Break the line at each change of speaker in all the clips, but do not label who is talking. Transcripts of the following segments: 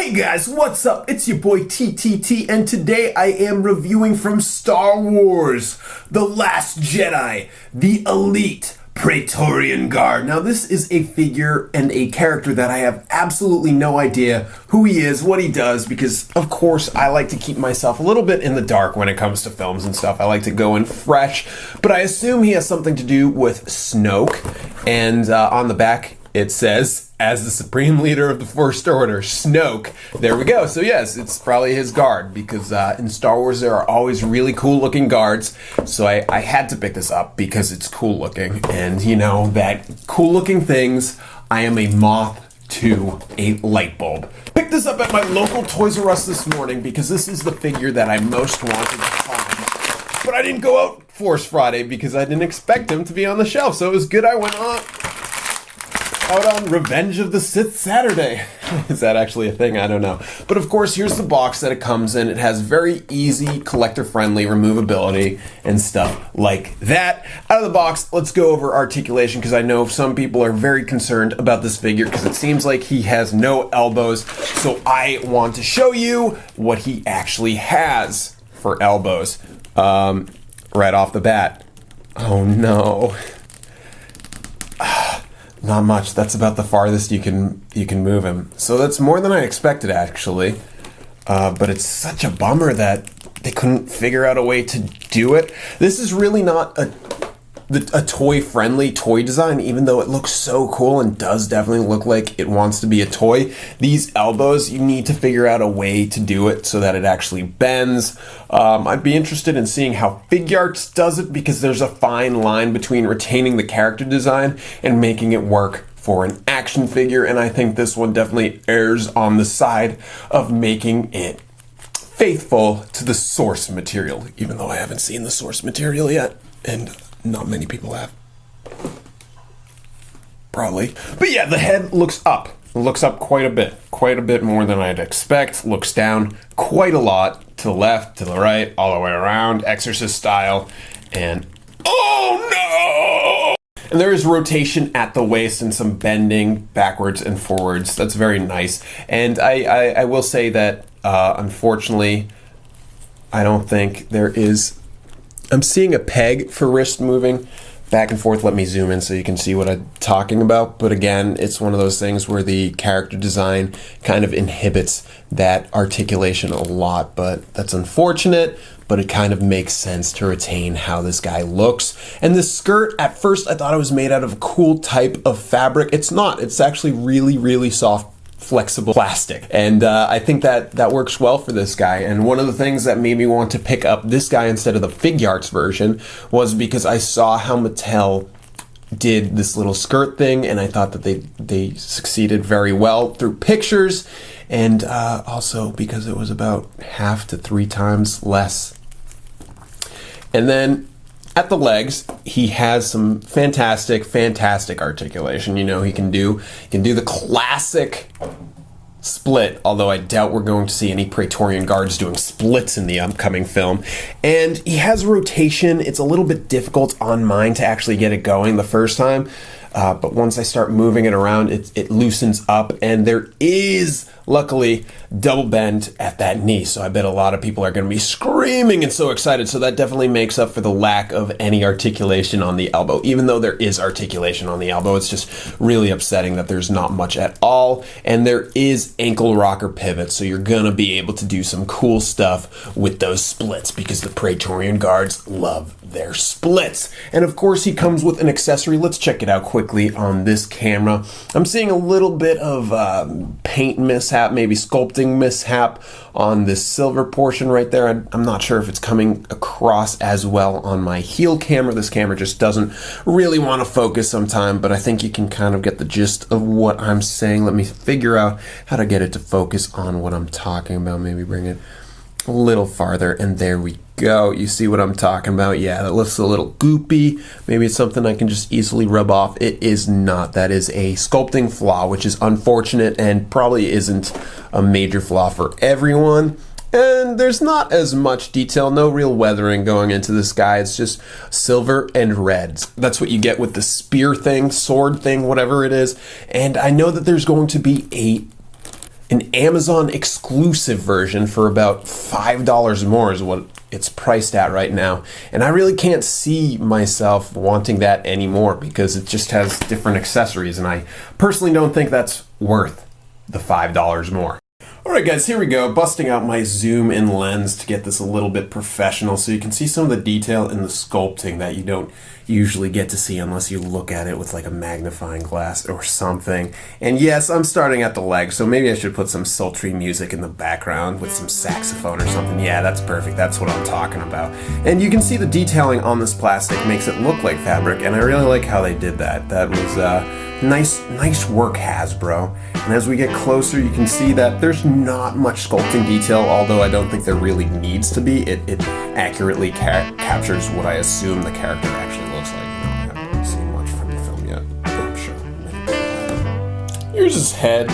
Hey guys, what's up? It's your boy TTT, and today I am reviewing from Star Wars, The Last Jedi, the Elite Praetorian Guard. Now this is a figure and a character that I have absolutely no idea who he is, what he does, because of course I like to keep myself a little bit in the dark when it comes to films and stuff. I like to go in fresh, but I assume he has something to do with Snoke, and on the back it says, as the Supreme Leader of the First Order, Snoke. There we go. So yes, it's probably his guard, because in Star Wars there are always really cool looking guards. So I had to pick this up because it's cool looking. And you know that cool looking things, I am a moth to a light bulb. Picked this up at my local Toys R Us this morning because this is the figure that I most wanted to find. But I didn't go out Force Friday because I didn't expect him to be on the shelf. So it was good I went out on Revenge of the Sith Saturday. Is that actually a thing? I don't know. But of course, here's the box that it comes in. It has very easy, collector-friendly removability and stuff like that. Out of the box, let's go over articulation, because I know some people are very concerned about this figure because it seems like he has no elbows. So I want to show you what he actually has for elbows. Right off the bat. Oh no. Not much. That's about the farthest you can move him. So that's more than I expected, actually. But it's such a bummer that they couldn't figure out a way to do it. This is really not a toy-friendly toy design, even though it looks so cool and does definitely look like it wants to be a toy. These elbows, you need to figure out a way to do it so that it actually bends. I'd be interested in seeing how Figuarts does it, because there's a fine line between retaining the character design and making it work for an action figure, and I think this one definitely errs on the side of making it faithful to the source material, even though I haven't seen the source material yet, and not many people have. Probably. But yeah, the head looks up. It looks up quite a bit more than I'd expect. Looks down quite a lot, to the left, to the right, all the way around, Exorcist style, and oh no! And there is rotation at the waist and some bending backwards and forwards. That's very nice. And I will say that, unfortunately, I don't think there is... I'm seeing a peg for wrist moving back and forth. Let me zoom in so you can see what I'm talking about. But again, it's one of those things where the character design kind of inhibits that articulation a lot. But that's unfortunate, but it kind of makes sense to retain how this guy looks. And this skirt, at first I thought it was made out of a cool type of fabric. It's not. It's actually really, really soft, flexible plastic, and I think that works well for this guy. And one of the things that made me want to pick up this guy instead of the Figuarts version was because I saw how Mattel did this little skirt thing, and I thought that they succeeded very well through pictures, and also because it was about 2 to 3 times less. And then at the legs, he has some fantastic articulation. You know, he can do the classic split, although I doubt we're going to see any Praetorian guards doing splits in the upcoming film. And he has rotation. It's a little bit difficult on mine to actually get it going the first time. But once I start moving it around, it loosens up, and there is, luckily, double bend at that knee. So I bet a lot of people are going to be screaming and so excited. So that definitely makes up for the lack of any articulation on the elbow. Even though there is articulation on the elbow, it's just really upsetting that there's not much at all. And there is ankle rocker pivot, so you're going to be able to do some cool stuff with those splits, because the Praetorian guards love their splits. And of course, he comes with an accessory. Let's check it out quickly on this camera. I'm seeing a little bit of paint mishap, maybe sculpting mishap on this silver portion right there. I'm not sure if it's coming across as well on my heel camera. This camera just doesn't really want to focus sometimes, but I think you can kind of get the gist of what I'm saying. Let me figure out how to get it to focus on what I'm talking about. Maybe bring it a little farther, and there we go. You see what I'm talking about? Yeah, that looks a little goopy. Maybe it's something I can just easily rub off. It is not. That is a sculpting flaw, which is unfortunate and probably isn't a major flaw for everyone. And there's not as much detail, no real weathering going into this guy. It's just silver and reds. That's what you get with the spear thing, sword thing, whatever it is. And I know that there's going to be a An Amazon exclusive version for about $5 more is what it's priced at right now. And I really can't see myself wanting that anymore because it just has different accessories, and I personally don't think that's worth the $5 more. Alright guys, here we go, busting out my zoom in lens to get this a little bit professional so you can see some of the detail in the sculpting that you don't usually get to see unless you look at it with like a magnifying glass or something. And yes, I'm starting at the leg, so maybe I should put some sultry music in the background with some saxophone or something. Yeah, that's perfect, that's what I'm talking about. And you can see the detailing on this plastic makes it look like fabric, and I really like how they did that. That was nice work, Hasbro. And as we get closer, you can see that there's not much sculpting detail, although I don't think there really needs to be. It accurately captures what I assume the character actually looks like. You know, I haven't seen much from the film yet, but I'm sure many people have. Here's his head,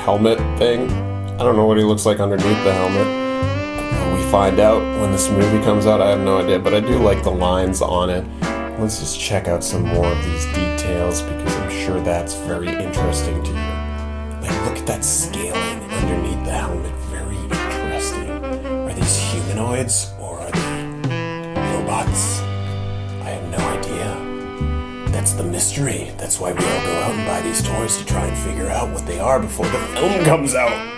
helmet thing. I don't know what he looks like underneath the helmet. We find out when this movie comes out. I have no idea, but I do like the lines on it. Let's just check out some more of these details because I'm sure that's very interesting to you. Like, look at that scaling underneath the helmet. Very interesting. Are these humanoids or are they robots? I have no idea. That's the mystery. That's why we all go out and buy these toys to try and figure out what they are before the film comes out.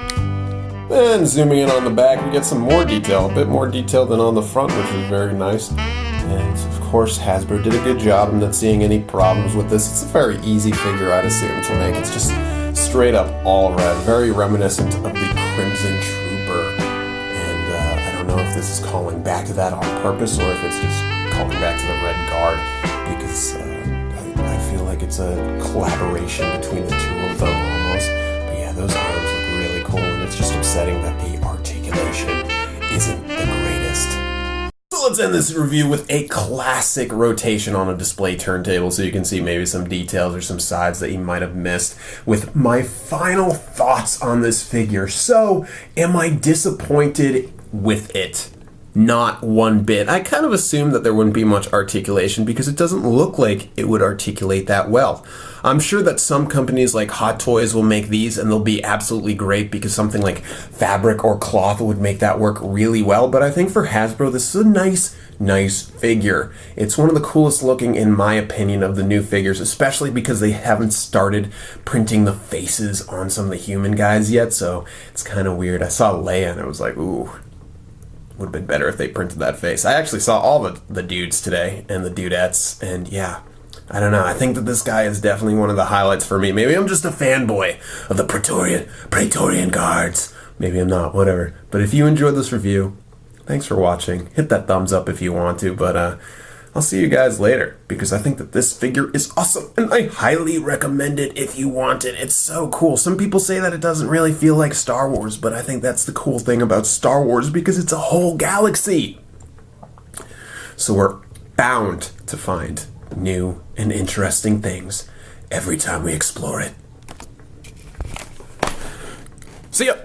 Then zooming in on the back, we get some more detail. A bit more detail than on the front, which is very nice. And of course, Hasbro did a good job. I'm not seeing any problems with this. It's a very easy figure, I'd assume, to make. It's just straight up all red, very reminiscent of the Crimson Trooper. And I don't know if this is calling back to that on purpose or if it's just calling back to the Red Guard, because I feel like it's a collaboration between the two of them almost. But yeah, those arms look really cool, and it's just upsetting that the articulation isn't the greatest. So let's end this review with a classic rotation on a display turntable so you can see maybe some details or some sides that you might have missed with my final thoughts on this figure. So, am I disappointed with it? Not one bit. I kind of assumed that there wouldn't be much articulation because it doesn't look like it would articulate that well. I'm sure that some companies like Hot Toys will make these and they'll be absolutely great because something like fabric or cloth would make that work really well, but I think for Hasbro this is a nice figure. It's one of the coolest looking, in my opinion, of the new figures, especially because they haven't started printing the faces on some of the human guys yet, so it's kind of weird. I saw Leia and I was like, ooh, would have been better if they printed that face. I actually saw all the dudes today and the dudettes, and yeah, I don't know. I think that this guy is definitely one of the highlights for me. Maybe I'm just a fanboy of the Praetorian guards. Maybe I'm not, whatever. But if you enjoyed this review, thanks for watching. Hit that thumbs up if you want to, but I'll see you guys later because I think that this figure is awesome and I highly recommend it if you want it. It's so cool. Some people say that it doesn't really feel like Star Wars, but I think that's the cool thing about Star Wars because it's a whole galaxy. So we're bound to find new and interesting things every time we explore it. See ya!